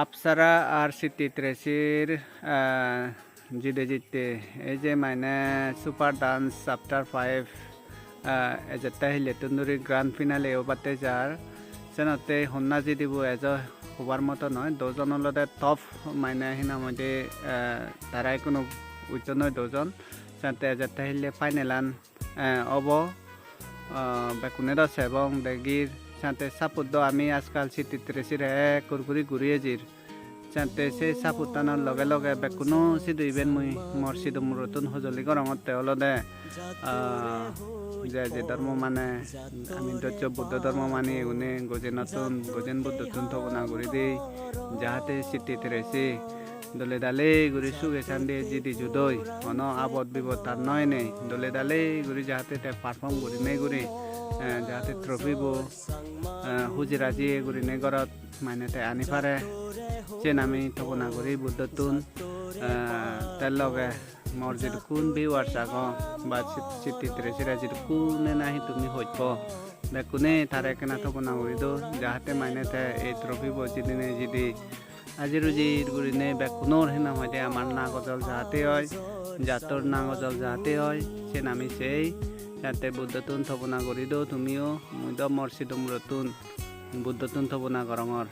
আপসারা আর city ট্রেসির জিতে জিততে এই যে মানে সুপার ডান্স চ্যাপ্টার 5 এজেতা হিলে তন্দুরি গ্র্যান্ড ফিনালে ওবাতে যার সেনতে হন্না জি দিব এজ হবার মতো নয় দুজনের টপ মানে হিনা মধ্যে তারাই কোনো উচ্চ নয় দুজন সেনতে এজেতা হিলে ফাইনালান অব বেকুনে দশ এবং দেগির সাথে সাপুত আমি আজকাল সিটি ট্রেসির কুরকুরি ঘুরিয়ে জির সাথে সেই সাপুতানোর লগে লগে বেকুনো সিধু ইভেন মুই মোর সিধু নতুন সজলি গরমতে হলদে যে যে ধর্ম মানে আমি বুদ্ধ ধর্ম মানি উনি গজেন বুদ্ধ তুন থবনা ঘুরি দিই যাহাতে সিটি ট্রেসি দলে দালে ঘুরি সুগে সান্ডে জিদি জুদই অন আবদ বিপদ তার নয় নেই দলে দালে ঘুরি যাহাতে পারফর্ম করি নেই ঘুরি যাহাতে ট্রফি বো হুজিরাজি ঘুরি নেই ঘরত মানে আনি পারে চেন আমি থবনা ঘুরি বুদ্ধ তুন তার লগে মোর যেটো কোন ভিউয়ার্স আগ বা সিটি ট্রেসিরা যেটো কোনে নাহি তুমি হইব বেকুনে তারে কেনা থবনা ঘুরি দো যাহাতে মানে এই ট্রফি বো যেদিনে যদি আজি রুজির গুরিনে বেকুনোর হেনা হইতে আমার না গজল যাহাতে হয় জাতর না গজল যাহাতে হয় সে নামি সেই যাতে বুদ্ধতুন থবনা করি দো তুমিও মুদ মর্শিদ মুরতুন বুদ্ধতুন থবনা গরঙর